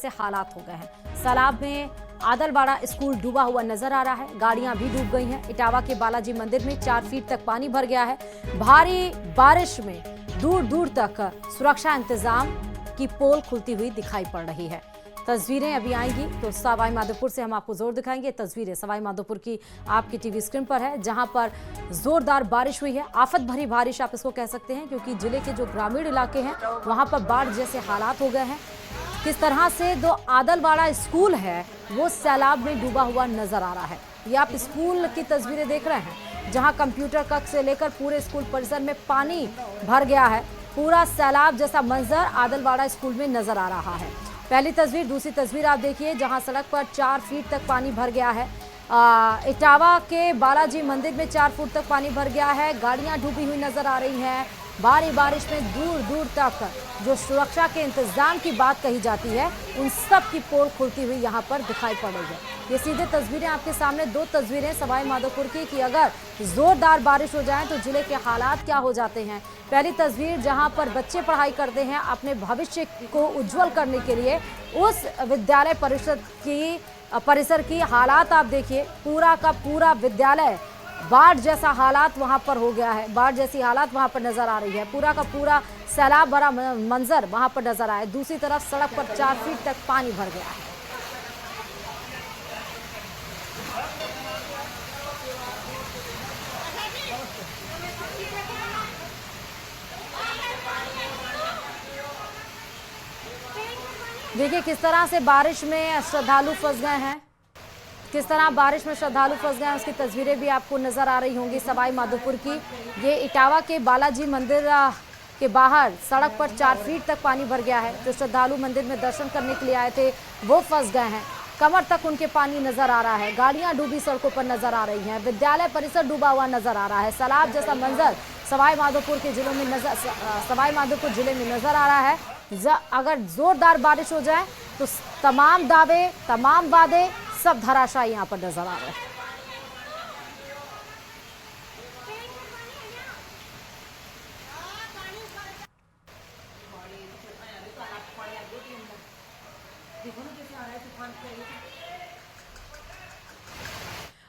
जैसे हालात हो गए हैं। सैलाब में आदलवाड़ा स्कूल डूबा हुआ नजर आ रहा है, गाड़ियां भी डूब गई हैं। इटावा के बालाजी मंदिर में 4 फीट तक पानी भर गया है। भारी बारिश में दूर दूर तक सुरक्षा इंतजाम की पोल खुलती हुई दिखाई पड़ रही है। तस्वीरें अभी आएंगी तो सवाई माधोपुर से हम आपको जोर दिखाएंगे। तस्वीरें सवाई माधोपुर की आपकी टीवी स्क्रीन पर है, जहां पर जोरदार बारिश हुई है। आफत भरी बारिश आप इसको कह सकते हैं, क्योंकि जिले के जो ग्रामीण इलाके हैं वहां पर बाढ़ जैसे हालात हो गए हैं। किस तरह से जो आदलवाड़ा स्कूल है वो सैलाब में डूबा हुआ नजर आ रहा है। ये आप स्कूल की तस्वीरें देख रहे हैं, जहां कंप्यूटर कक्ष से लेकर पूरे स्कूल परिसर में पानी भर गया है। पूरा सैलाब जैसा मंजर आदलवाड़ा स्कूल में नजर आ रहा है। पहली तस्वीर, दूसरी तस्वीर आप देखिए, जहां सड़क पर 4 फीट तक पानी भर गया है। इटावा के बालाजी मंदिर में 4 फुट तक पानी भर गया है। गाड़ियां डूबी हुई नजर आ रही हैं। भारी बारिश में दूर दूर तक जो सुरक्षा के इंतजाम की बात कही जाती है, उन सब की पोल खुलती हुई यहाँ पर दिखाई पड़ रही है। ये सीधे तस्वीरें आपके सामने, 2 तस्वीरें सवाई माधोपुर की कि अगर जोरदार बारिश हो जाए तो जिले के हालात क्या हो जाते हैं। पहली तस्वीर, जहां पर बच्चे पढ़ाई करते हैं अपने भविष्य को उज्जवल करने के लिए, उस विद्यालय परिसर की हालात आप देखिए। पूरा का पूरा विद्यालय बाढ़ जैसा हालात वहां पर हो गया है। बाढ़ जैसी हालात वहां पर नजर आ रही है। पूरा का पूरा सैलाब भरा मंजर वहां पर नजर आया। दूसरी तरफ सड़क पर 4 फीट तक पानी भर गया है। देखिए किस तरह से बारिश में श्रद्धालु फंस गए हैं, किस तरह बारिश में श्रद्धालु फंस गए हैं, उसकी तस्वीरें भी आपको नजर आ रही होंगी सवाई माधोपुर की। ये इटावा के बालाजी मंदिर के बाहर सड़क पर 4 फीट तक पानी भर गया है। जो श्रद्धालु मंदिर में दर्शन करने के लिए आए थे वो फंस गए हैं। कमर तक उनके पानी नजर आ रहा है। गाड़ियां डूबी सड़कों पर नजर आ रही हैं। विद्यालय परिसर डूबा हुआ नजर आ रहा है। सैलाब जैसा मंजर सवाई माधोपुर जिले में नजर आ रहा है। अगर जोरदार बारिश हो जाए तो तमाम वादे सब धराशायी यहाँ पर नजर आ रहे हैं।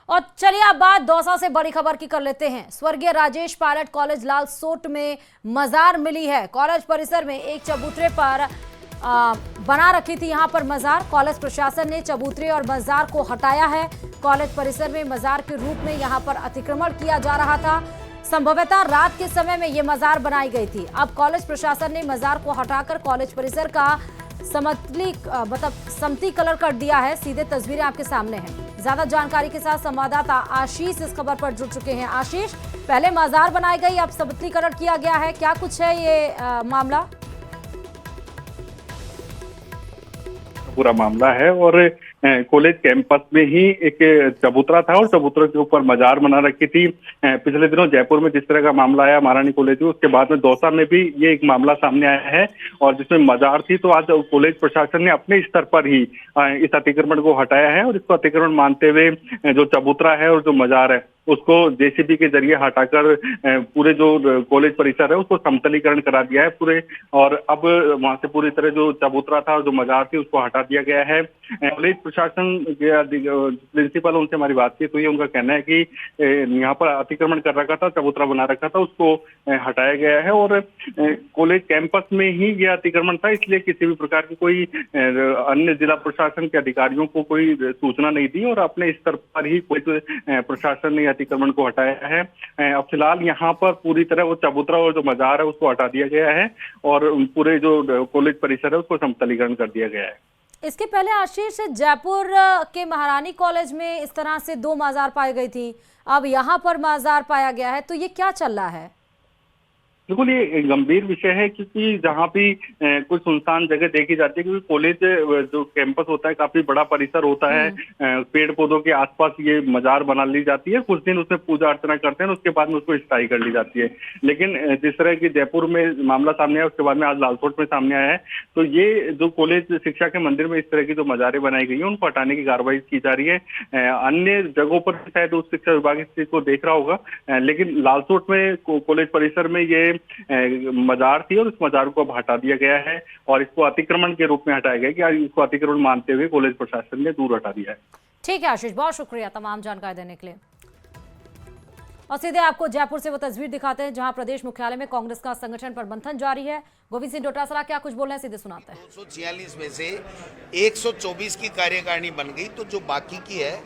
और चलिए अब बात दौसा से बड़ी खबर की कर लेते हैं। स्वर्गीय राजेश पायलट कॉलेज लालसोट में मजार मिली है। कॉलेज परिसर में एक चबूतरे पर बना रखी थी यहाँ पर मजार। कॉलेज प्रशासन ने चबूतरे और मजार को हटाया है। कॉलेज परिसर में मजार के रूप में यहाँ पर अतिक्रमण किया जा रहा था। संभवतः रात के समय में ये मजार बनाई गई थी। अब कॉलेज प्रशासन ने मजार को हटाकर कॉलेज परिसर का समती कलर कर दिया है। सीधे तस्वीरें आपके सामने हैं। ज्यादा जानकारी के साथ संवाददाता आशीष इस खबर पर जुड़ चुके हैं। आशीष, पहले मजार बनाई गई, अब समती कलर किया गया है, क्या कुछ है ये मामला? पूरा मामला है और कॉलेज कैंपस में ही एक चबूतरा था और चबूतरे के ऊपर मजार बना रखी थी। पिछले दिनों जयपुर में जिस तरह का मामला आया महारानी कॉलेज में, उसके बाद में दौसा में भी ये एक मामला सामने आया है और जिसमें मजार थी। तो आज कॉलेज प्रशासन ने अपने स्तर पर ही इस अतिक्रमण को हटाया है और इसको अतिक्रमण मानते हुए जो चबूतरा है और जो मजार है उसको जेसीबी के जरिए हटाकर पूरे जो कॉलेज परिसर है उसको समतलीकरण करा दिया है पूरे। और अब वहां से पूरी तरह जो चबूतरा था और जो मजार थी उसको हटा दिया गया है। कॉलेज प्रशासन के प्रिंसिपल, उनसे हमारी बातचीत हुई है। उनका कहना है कि यहाँ पर अतिक्रमण कर रखा था, चबूतरा बना रखा था, उसको हटाया गया है और कॉलेज कैंपस में ही यह अतिक्रमण था, इसलिए किसी भी प्रकार की कोई अन्य जिला प्रशासन के अधिकारियों को कोई सूचना नहीं दी और अपने स्तर पर ही कोई प्रशासन ने अतिक्रमण को हटाया है। अब फिलहाल यहाँ पर पूरी तरह वो चबूतरा और जो मजार है उसको हटा दिया गया है और पूरे जो कॉलेज परिसर है उसको समतलीकरण कर दिया गया है। इसके पहले आशीष, जयपुर के महारानी कॉलेज में इस तरह से 2 मजार पाई गई थी, अब यहाँ पर मजार पाया गया है, तो ये क्या चल रहा है? बिल्कुल ये गंभीर विषय है क्योंकि जहाँ भी कुछ सुनसान जगह देखी जाती है, क्योंकि कॉलेज जो कैंपस होता है काफी बड़ा परिसर होता है, पेड़ पौधों के आसपास ये मजार बना ली जाती है, कुछ दिन उसमें पूजा अर्चना करते हैं, उसके बाद में उसको स्थायी कर ली जाती है। लेकिन जिस तरह की जयपुर में मामला सामने आया उसके बाद में आज लालसोट में सामने आया है, तो ये जो कॉलेज शिक्षा के मंदिर में इस तरह की जो मजारें बनाई गई है उनको हटाने की कार्रवाई की जा रही है। अन्य जगहों पर शायद उस शिक्षा विभाग इस चीज को देख रहा होगा, लेकिन लालसोट में कॉलेज परिसर में ये मजार थी और उस मजार को अब हटा दिया गया है और इसको अतिक्रमण के रूप में हटाया गया कि इसको अतिक्रमण मानते हुए कॉलेज प्रशासन ने दूर हटा दिया है। ठीक है आशीष, बहुत शुक्रिया तमाम जानकारी देने के लिए। और सीधे आपको जयपुर से वो तस्वीर दिखाते हैं जहां प्रदेश मुख्यालय में कांग्रेस का संगठन पर मंथन जारी है। गोविंद सिंह डोटासरा क्या कुछ बोल रहे हैं, सीधे सुनाते हैं। 246 में से 124 की कार्यकारिणी बन गई, तो जो बाकी की है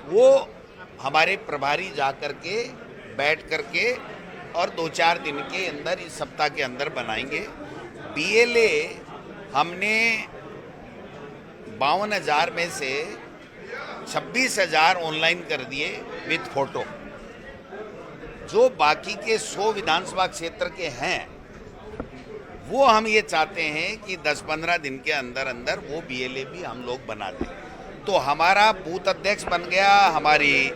वो हमारे प्रभारी जा करके बैठ करके और 2-4 दिन के अंदर, इस सप्ताह के अंदर बनाएंगे। बीएलए हमने 52,000 में से 26,000 ऑनलाइन कर दिए विद फोटो। जो बाकी के 100 विधानसभा क्षेत्र के हैं वो हम ये चाहते हैं कि 10-15 दिन के अंदर अंदर वो बीएलए भी हम लोग बना दें। तो हमारा बूथ अध्यक्ष बन गया, हमारी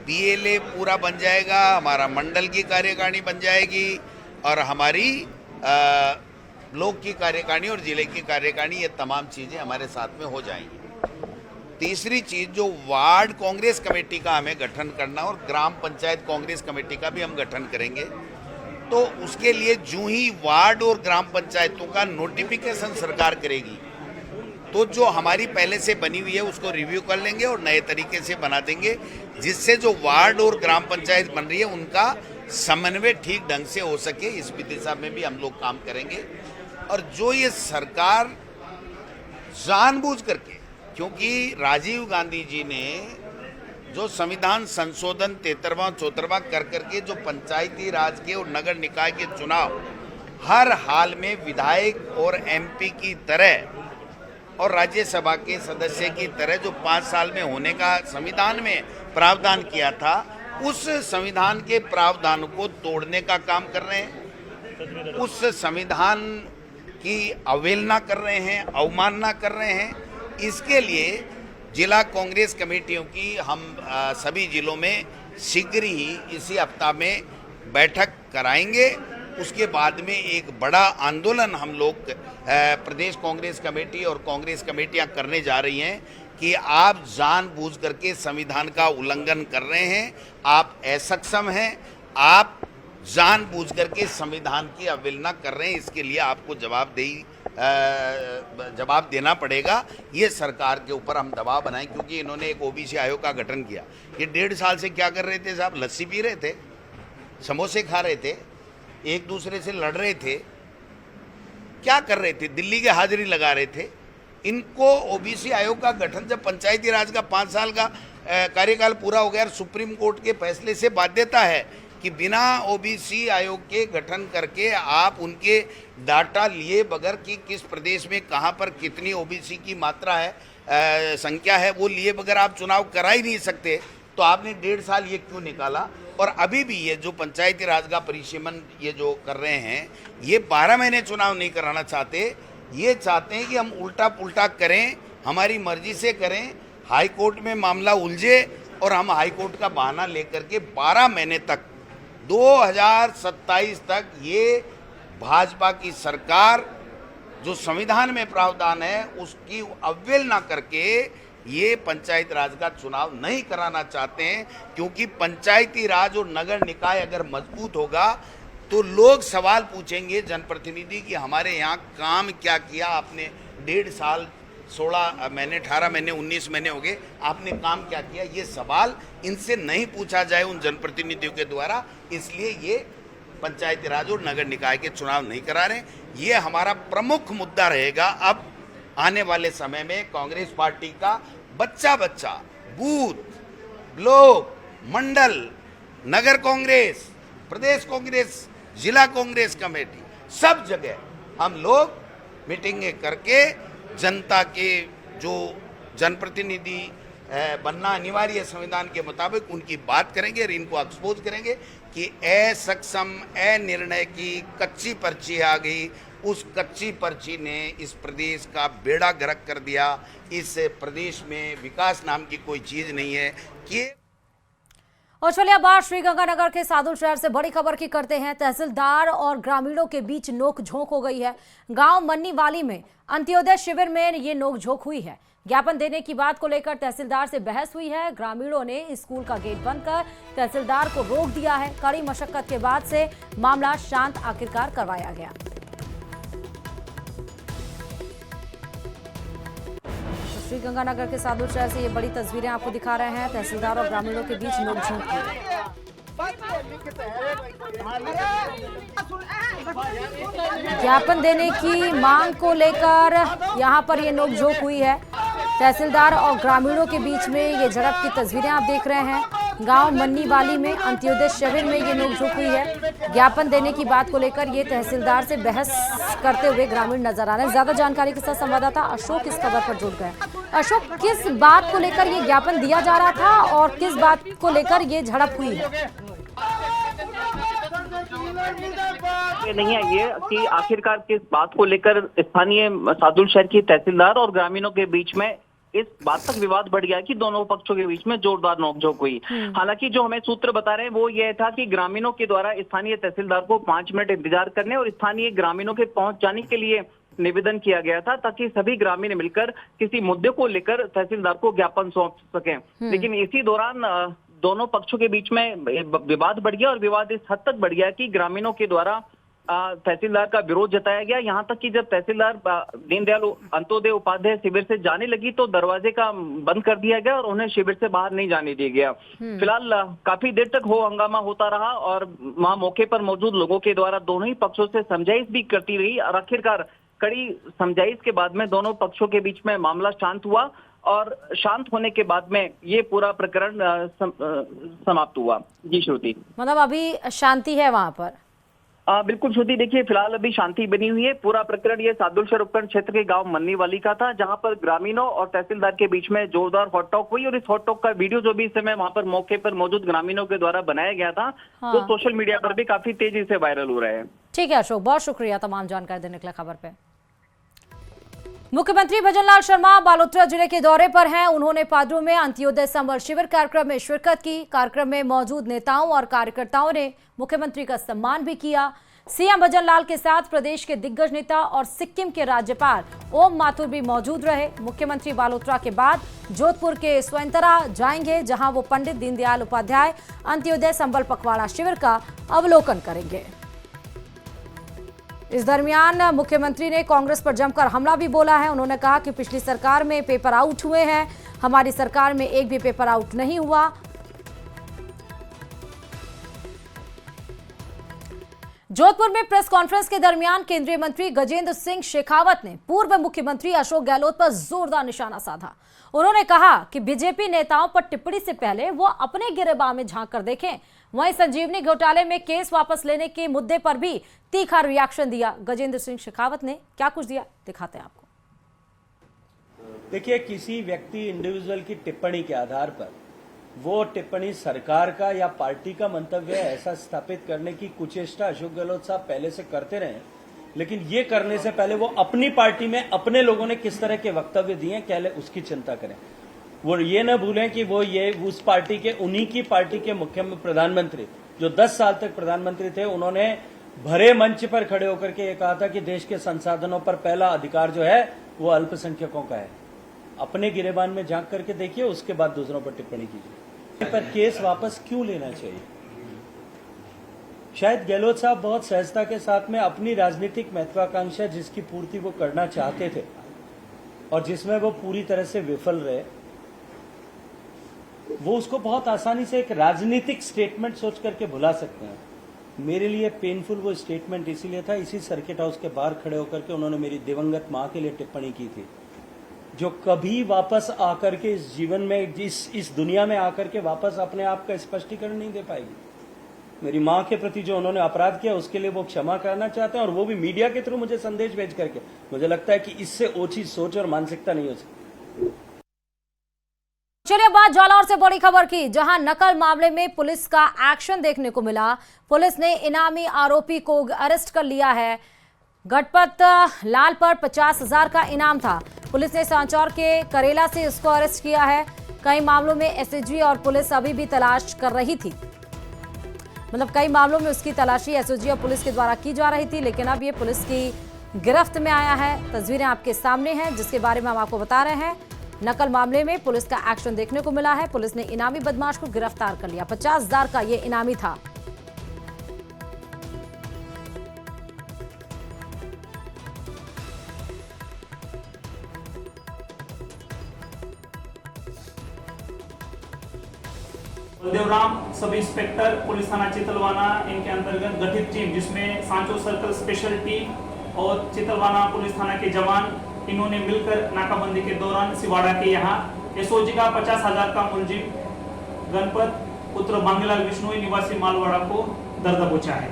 बीएलए पूरा बन जाएगा, हमारा मंडल की कार्यकारिणी बन जाएगी और हमारी ब्लॉक की कार्यकारिणी और जिले की कार्यकारिणी, ये तमाम चीज़ें हमारे साथ में हो जाएंगी। तीसरी चीज़, जो वार्ड कांग्रेस कमेटी का हमें गठन करना और ग्राम पंचायत कांग्रेस कमेटी का भी हम गठन करेंगे। तो उसके लिए जो ही वार्ड और ग्राम पंचायतों का नोटिफिकेशन सरकार करेगी, तो जो हमारी पहले से बनी हुई है उसको रिव्यू कर लेंगे और नए तरीके से बना देंगे, जिससे जो वार्ड और ग्राम पंचायत बन रही है उनका समन्वय ठीक ढंग से हो सके। इस दिशा में भी हम लोग काम करेंगे। और जो ये सरकार जानबूझ करके, क्योंकि राजीव गांधी जी ने जो संविधान संशोधन 73वां 74वां कर करके जो पंचायती राज के और नगर निकाय के चुनाव हर हाल में विधायक और एमपी की तरह और राज्यसभा के सदस्य की तरह जो 5 साल में होने का संविधान में प्रावधान किया था, उस संविधान के प्रावधान को तोड़ने का काम कर रहे हैं। उस संविधान की अवहेलना कर रहे हैं, अवमानना कर रहे हैं। इसके लिए जिला कांग्रेस कमेटियों की हम सभी जिलों में शीघ्र ही इसी हफ्ता में बैठक कराएंगे। उसके बाद में एक बड़ा आंदोलन हम लोग प्रदेश कांग्रेस कमेटी और कांग्रेस कमेटियां करने जा रही हैं कि आप जानबूझ करके संविधान का उल्लंघन कर रहे हैं, आप असक्षम हैं, आप जानबूझ करके संविधान की अवहेलना कर रहे हैं। इसके लिए आपको जवाब देना पड़ेगा। ये सरकार के ऊपर हम दबाव बनाएं, क्योंकि इन्होंने एक ओबीसी आयोग का गठन किया। ये 1.5 साल से क्या कर रहे थे साहब? लस्सी पी रहे थे, समोसे खा रहे थे, एक दूसरे से लड़ रहे थे, क्या कर रहे थे? दिल्ली के हाजिरी लगा रहे थे। इनको ओबीसी आयोग का गठन, जब पंचायती राज का 5 साल का कार्यकाल पूरा हो गया और सुप्रीम कोर्ट के फैसले से बाध्यता है कि बिना ओबीसी आयोग के गठन करके आप उनके डाटा लिए बगैर कि किस प्रदेश में कहां पर कितनी ओबीसी की मात्रा है, संख्या है, वो लिए बगैर आप चुनाव करा ही नहीं सकते। तो आपने 1.5 साल ये क्यों निकाला? और अभी भी ये जो पंचायती राज का परिसीमन ये जो कर रहे हैं, ये 12 महीने चुनाव नहीं कराना चाहते। ये चाहते हैं कि हम उल्टा पुल्टा करें, हमारी मर्जी से करें, हाई कोर्ट में मामला उलझे और हम हाई कोर्ट का बहाना लेकर के 12 महीने तक 2027 तक ये भाजपा की सरकार जो संविधान में प्रावधान है उसकी अवहेलना करके ये पंचायत राज का चुनाव नहीं कराना चाहते हैं। क्योंकि पंचायती राज और नगर निकाय अगर मजबूत होगा तो लोग सवाल पूछेंगे जनप्रतिनिधि कि हमारे यहाँ काम क्या किया आपने, 1.5 साल 16 महीने 18 महीने 19 महीने हो गए, आपने काम क्या किया? ये सवाल इनसे नहीं पूछा जाए उन जनप्रतिनिधियों के द्वारा, इसलिए ये पंचायती राज और नगर निकाय के चुनाव नहीं करा रहे। ये हमारा प्रमुख मुद्दा रहेगा। अब आने वाले समय में कांग्रेस पार्टी का बच्चा बच्चा बूथ, ब्लॉक, मंडल, नगर कांग्रेस, प्रदेश कांग्रेस, जिला कांग्रेस कमेटी, सब जगह हम लोग मीटिंगें करके जनता के जो जनप्रतिनिधि बनना अनिवार्य है संविधान के मुताबिक, उनकी बात करेंगे और इनको एक्सपोज करेंगे कि असक्षम अनिर्णय की कच्ची पर्ची आ गई। उस कच्ची पर्ची ने इस प्रदेश का बेड़ा गर्क कर दिया। इस प्रदेश में विकास नाम की कोई चीज़ नहीं है कि और चलिए अब बात श्रीगंगानगर के सादुल शहर से बड़ी खबर की करते हैं। तहसीलदार और ग्रामीणों के बीच नोकझोंक हो गई है। गांव मन्नीवाली में अंत्योदय शिविर में ये नोकझोंक हुई है। ज्ञापन देने की बात को लेकर तहसीलदार से बहस हुई है। ग्रामीणों ने स्कूल का गेट बंद कर तहसीलदार को रोक दिया है। कड़ी मशक्कत के बाद से मामला शांत आखिरकार करवाया गया। श्रीगंगानगर के सादुल शहर से ये बड़ी तस्वीरें आपको दिखा रहे हैं। तहसीलदार और ग्रामीणों के बीच नोकझोंक की। ज्ञापन देने की मांग को लेकर यहां पर ये नोकझोंक हुई है। तहसीलदार और ग्रामीणों के बीच में ये झड़प की तस्वीरें आप देख रहे हैं। गांव मन्नीवाली में अंत्योदय शिविर में ये नोकझोंक हुई है। ज्ञापन देने की बात को लेकर ये तहसीलदार से बहस करते हुए ग्रामीण नजर आ रहे हैं। ज्यादा जानकारी के साथ संवाददाता अशोक इस खबर पर जुड़ गए। अशोक, किस बात को लेकर ये ज्ञापन दिया जा रहा था और किस बात को लेकर ये झड़प हुई है? ये नहीं है ये कि आखिरकार किस बात को लेकर स्थानीय सादुल शहर की तहसीलदार और ग्रामीणों के बीच में इस बात तक विवाद बढ़ गया कि दोनों पक्षों के बीच में जोरदार नोकझोंक हुई। हालांकि जो हमें सूत्र बता रहे हैं वो ये था कि ग्रामीणों के द्वारा स्थानीय तहसीलदार को 5 मिनट इंतजार करने और स्थानीय ग्रामीणों के पहुंच जाने के लिए निवेदन किया गया था, ताकि सभी ग्रामीण मिलकर किसी मुद्दे को लेकर तहसीलदार को ज्ञापन सौंप सकें। लेकिन इसी दौरान दोनों पक्षों के बीच में विवाद बढ़ गया और विवाद इस हद तक बढ़ गया कि ग्रामीणों के द्वारा तहसीलदार का विरोध जताया गया। यहाँ तक कि जब तहसीलदार दीनदयाल अंत्योदय उपाध्याय शिविर से जाने लगी तो दरवाजे का बंद कर दिया गया और उन्हें शिविर से बाहर नहीं जाने दिया गया। फिलहाल काफी देर तक हो हंगामा होता रहा और वहां मौके पर मौजूद लोगों के द्वारा दोनों ही पक्षों से समझाइश भी करती रही और आखिरकार कड़ी समझाइश के बाद में दोनों पक्षों के बीच में मामला शांत हुआ और शांत होने के बाद में ये पूरा प्रकरण समाप्त हुआ। जी श्रुति, मतलब अभी शांति है वहां पर? बिल्कुल श्रुति, देखिए फिलहाल अभी शांति बनी हुई है। पूरा प्रकरण ये सादुल शहर उपखंड क्षेत्र के गांव मन्नीवाली का था, जहां पर ग्रामीणों और तहसीलदार के बीच में जोरदार हॉट टॉक हुई और इस हॉट टॉक का वीडियो जो भी इस समय वहां पर मौके पर मौजूद ग्रामीणों के द्वारा बनाया गया था, तो सोशल मीडिया पर भी काफी तेजी से वायरल हो रहे हैं। ठीक है अशोक, बहुत शुक्रिया तमाम जानकारी देने के लिए खबर पे। मुख्यमंत्री भजनलाल शर्मा बालोतरा जिले के दौरे पर हैं। उन्होंने पादरू में अंत्योदय संबल शिविर कार्यक्रम में शिरकत की। कार्यक्रम में मौजूद नेताओं और कार्यकर्ताओं ने मुख्यमंत्री का सम्मान भी किया। सीएम भजनलाल के साथ प्रदेश के दिग्गज नेता और सिक्किम के राज्यपाल ओम माथुर भी मौजूद रहे। मुख्यमंत्री बालोतरा के बाद जोधपुर के स्वयंतरा जाएंगे, जहां वो पंडित दीनदयाल उपाध्याय अंत्योदय संबल पखवाड़ा शिविर का अवलोकन करेंगे। इस दरमियान मुख्यमंत्री ने कांग्रेस पर जमकर हमला भी बोला है। उन्होंने कहा कि पिछली सरकार में पेपर आउट हुए हैं, हमारी सरकार में एक भी पेपर आउट नहीं हुआ। जोधपुर में प्रेस कॉन्फ्रेंस के दरमियान केंद्रीय मंत्री गजेंद्र सिंह शेखावत ने पूर्व मुख्यमंत्री अशोक गहलोत पर जोरदार निशाना साधा। उन्होंने कहा कि बीजेपी नेताओं पर टिप्पणी से पहले वो अपने गिरेबान में झांक कर देखें। वहीं संजीवनी घोटाले में केस वापस लेने के मुद्दे पर भी तीखा रिएक्शन दिया। गजेंद्र सिंह शेखावत ने क्या कुछ दिया, दिखाते हैं आपको। देखिए, किसी व्यक्ति इंडिविजुअल की टिप्पणी के आधार पर वो टिप्पणी सरकार का या पार्टी का मंतव्य है ऐसा स्थापित करने की कुचेष्टा अशोक गहलोत साहब पहले से करते रहे, लेकिन ये करने से पहले वो अपनी पार्टी में अपने लोगों ने किस तरह के वक्तव्य दिए पहले उसकी चिंता करें। वो ये न भूलें कि वो ये उस पार्टी के उन्हीं की पार्टी के मुख्य प्रधानमंत्री जो 10 साल तक प्रधानमंत्री थे, उन्होंने भरे मंच पर खड़े होकर के ये कहा था कि देश के संसाधनों पर पहला अधिकार जो है वो अल्पसंख्यकों का है। अपने गिरेबान में झांक करके देखिए, उसके बाद दूसरों पर टिप्पणी कीजिए। पर केस वापस क्यों लेना चाहिए? शायद गहलोत साहब बहुत सहजता के साथ में अपनी राजनीतिक महत्वाकांक्षा जिसकी पूर्ति वो करना चाहते थे और जिसमें वो पूरी तरह से विफल रहे, वो उसको बहुत आसानी से एक राजनीतिक स्टेटमेंट सोच करके भुला सकते हैं। मेरे लिए पेनफुल वो स्टेटमेंट इसीलिए था, इसी सर्किट हाउस के बाहर खड़े होकर के उन्होंने मेरी दिवंगत मां के लिए टिप्पणी की थी, जो कभी वापस आकर के इस जीवन में इस दुनिया में आकर के वापस अपने आप का स्पष्टीकरण नहीं दे पाएगी। मेरी मां के प्रति जो उन्होंने अपराध किया उसके लिए वो क्षमा करना चाहते हैं, और वो भी मीडिया के थ्रू मुझे संदेश भेज करके। मुझे लगता है कि इससे ओछी सोच और मानसिकता नहीं हो सकती। चलिए बात जालौर से बड़ी खबर की, जहां नकल मामले में पुलिस का एक्शन देखने को मिला। पुलिस ने इनामी आरोपी को अरेस्ट कर लिया है। गणपत लाल पर 50,000 का इनाम था। पुलिस ने सांचौर के करेला से इसको अरेस्ट किया है। कई मामलों में एसओजी और पुलिस अभी भी तलाश कर रही थी। मतलब कई मामलों में उसकी तलाशी एसओजी और पुलिस के द्वारा की जा रही थी, लेकिन अब ये पुलिस की गिरफ्त में आया है। तस्वीरें आपके सामने हैं जिसके बारे में हम आपको बता रहे हैं। नकल मामले में पुलिस का एक्शन देखने को मिला है। पुलिस ने इनामी बदमाश को गिरफ्तार कर लिया। 50,000 का ये इनामी था। बलदेवराम सब इंस्पेक्टर पुलिस थाना चितलवाना इनके अंतर्गत गठित टीम, जिसमें सांचो सर्कल स्पेशल टीम और चितलवाना पुलिस थाना के जवान, इन्होंने मिलकर नाकाबंदी के दौरान सिवाड़ा के यहाँ एसओजी का 50,000 का मुलजिम गणपत पुत्र मांगीलाल बिश्नोई निवासी मालवाड़ा को दर्द पहुंचा है।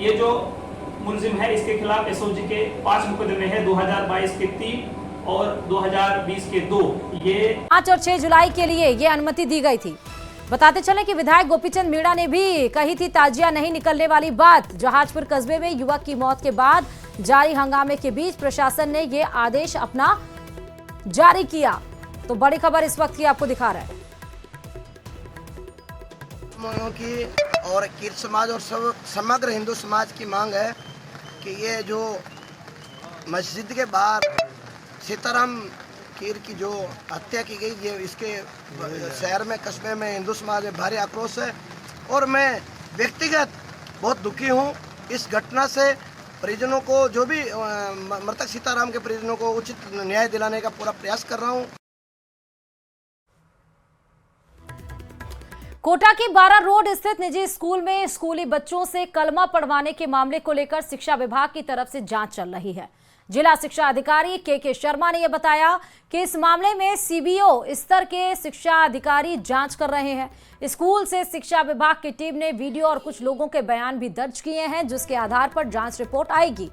ये जो मुलजिम है इसके खिलाफ एसओजी के 5 मुकदमे हैं, 2022 के 3 और 2020 के 2। ये 5 और 6 जुलाई के लिए ये अनुमति दी गई थी। बताते चलें कि विधायक गोपीचंद मीणा ने भी कही थी ताजिया नहीं निकलने वाली बात। जहाजपुर कस्बे में युवक की मौत के बाद जारी हंगामे के बीच प्रशासन ने ये आदेश अपना जारी किया। तो बड़ी खबर इस वक्त की आपको दिखा रहा है। की और कीर्त समाज और समग्र हिंदू समाज की मांग है कि ये जो मस्जिद के बाहर सीताराम कीर की जो हत्या की गई, ये इसके शहर में कस्बे में हिंदू समाज में भारी आक्रोश है और मैं व्यक्तिगत बहुत दुखी हूँ इस घटना से। परिजनों को, जो भी मृतक सीताराम के परिजनों को उचित न्याय दिलाने का पूरा प्रयास कर रहा हूँ। कोटा के 12 रोड स्थित निजी स्कूल में स्कूली बच्चों से कलमा पढ़वाने के मामले को लेकर शिक्षा विभाग की तरफ से जांच चल रही है। जिला शिक्षा अधिकारी के शर्मा ने यह बताया कि इस मामले में सीबीओ स्तर के शिक्षा अधिकारी जांच कर रहे हैं। स्कूल से शिक्षा विभाग की टीम ने वीडियो और कुछ लोगों के बयान भी दर्ज किए हैं, जिसके आधार पर जांच रिपोर्ट आएगी।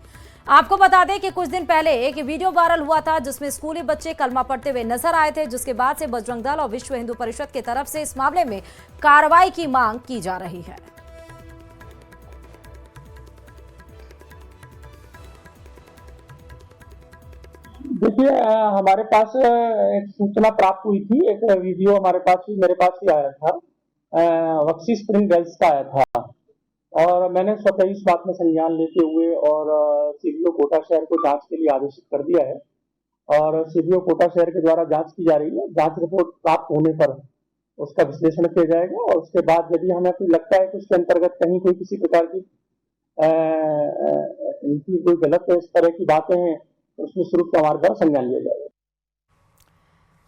आपको बता दें कि कुछ दिन पहले एक वीडियो वायरल हुआ था जिसमें स्कूली बच्चे कलमा पढ़ते हुए नजर आए थे, जिसके बाद से बजरंग दल और विश्व हिंदू परिषद की तरफ से इस मामले में कार्रवाई की मांग की जा रही है। देखिए, हमारे पास एक सूचना प्राप्त हुई थी। एक वीडियो मेरे पास ही आया था, बख्शी स्प्रिंग गर्ल्स का आया था और मैंने स्वतः इस बात में संज्ञान लेते हुए और सीबीओ कोटा शहर को जांच के लिए आदेशित कर दिया है और सीबीओ कोटा शहर के द्वारा जांच की जा रही है। जांच रिपोर्ट प्राप्त होने पर उसका विश्लेषण किया जाएगा और उसके बाद यदि हमें कोई लगता है कि उसके अंतर्गत कहीं कोई किसी प्रकार की इनकी कोई गलत इस तरह की बातें हैं, उसमें शुरू हमारे द्वारा संज्ञान लिया जाएगा।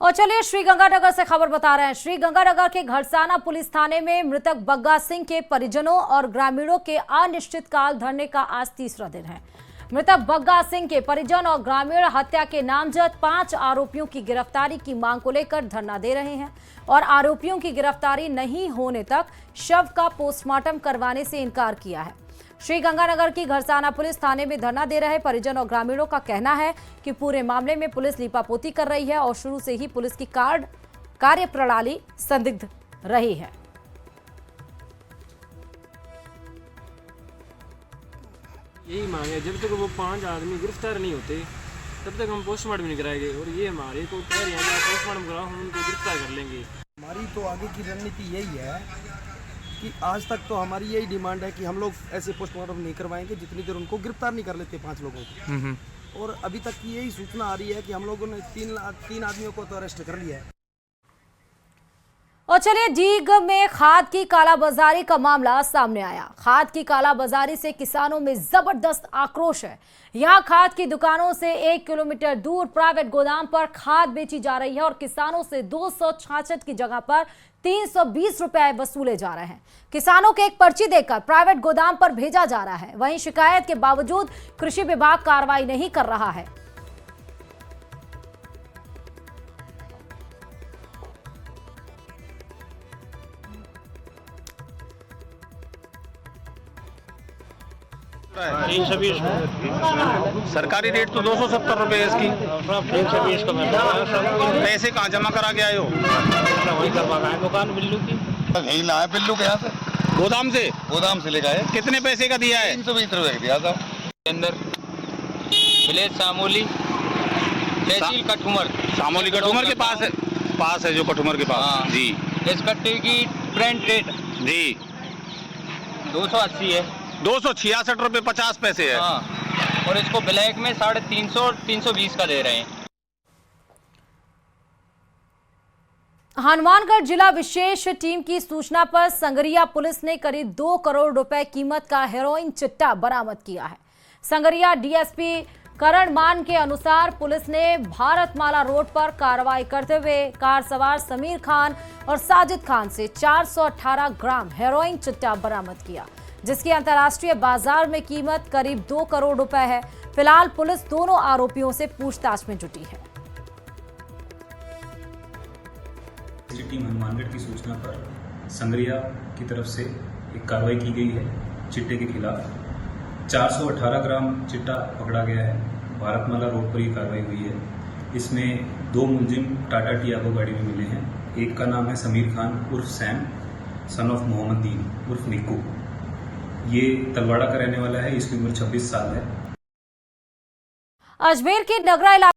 और चलिए श्रीगंगानगर से खबर बता रहे हैं। श्रीगंगानगर के घरसाना पुलिस थाने में मृतक बग्गा सिंह के परिजनों और ग्रामीणों के अनिश्चितकाल धरने का आज तीसरा दिन है। मृतक बग्गा सिंह के परिजन और ग्रामीण हत्या के नामजद 5 आरोपियों की गिरफ्तारी की मांग को लेकर धरना दे रहे हैं और आरोपियों की गिरफ्तारी नहीं होने तक शव का पोस्टमार्टम करवाने से इनकार किया है। श्रीगंगानगर की घरसाना पुलिस थाने में धरना दे रहे परिजन और ग्रामीणों का कहना है कि पूरे मामले में पुलिस लीपापोती कर रही है और शुरू से ही पुलिस की कार्य प्रणाली संदिग्ध रही है। यही मांग है, जब तक वो 5 आदमी गिरफ्तार नहीं होते तब तक हम पोस्टमार्टम नहीं कराएंगे और ये हमारे को कह रहे हैं पोस्टमार्टम कराओ, हम उनको गिरफ्तार कर लेंगे। हमारी तो आगे की रणनीति यही है कि आज तक तो हमारी यही डिमांड है कि हम लोग ऐसे पोस्टमार्टम नहीं करवाएंगे जितनी देर उनको गिरफ्तार नहीं कर लेते 5 लोगों को। और अभी तक की यही सूचना आ रही है कि हम लोगों ने 3 आदमियों को तो अरेस्ट कर लिया है। और चलिए डीग में खाद की कालाबाजारी का मामला सामने आया। खाद की कालाबाजारी से किसानों में जबरदस्त आक्रोश है। यहां खाद की दुकानों से 1 किलोमीटर दूर प्राइवेट गोदाम पर खाद बेची जा रही है और किसानों से 266 की जगह पर 320 रुपए वसूले जा रहे हैं। किसानों के एक पर्ची देकर प्राइवेट गोदाम पर भेजा जा रहा है। वहीं शिकायत के बावजूद कृषि विभाग कार्रवाई नहीं कर रहा है। सरकारी रेट तो 270 रुपए है इसकी। 320 का पैसे कहाँ जमा करा के आए हो? वही करवा गए दुकान बिल्लू की। यही लाए बिल्लू के यहाँ से, गोदाम से ले गए। कितने पैसे का दिया है? 320 रुपए का दिया था। अंदर विलेज सामोली तहसील कठुमर के पास है। पास है जो कठुमर के पास जी। इस कट्टे की फ्रंट रेट जी 280 है, 266 रुपये 50 पैसे है। हाँ, और इसको ब्लैक में 350 320 का दे रहे हैं। हनुमानगढ़ जिला विशेष टीम की सूचना पर संगरिया पुलिस ने करीब 2 करोड़ रुपए कीमत का हेरोइन चिट्टा बरामद किया है। संगरिया डीएसपी करण मान के अनुसार पुलिस ने भारतमाला रोड पर कार्रवाई करते हुए कार सवार समीर खान और साजिद खान से 418 ग्राम हेरोइन चिट्टा बरामद किया, जिसकी अंतर्राष्ट्रीय बाजार में कीमत करीब 2 करोड़ रुपए है। फिलहाल पुलिस दोनों आरोपियों से पूछताछ में जुटी है। टीम हनुमानगढ़ की सूचना पर संगरिया की तरफ से एक कार्रवाई की गई है। चिट्टे के खिलाफ 418 ग्राम चिट्टा पकड़ा गया है। भारतमाला रोड पर ये कार्रवाई हुई है। इसमें 2 मुलजिम टाटा टियागो गाड़ी में मिले हैं। एक का नाम है समीर खान उर्फ सैम, सन ऑफ मोहम्मद दीन उर्फ निक्कू। ये तलवाड़ा का रहने वाला है। इसकी उम्र 26 साल है। अजमेर के नगरा इलाके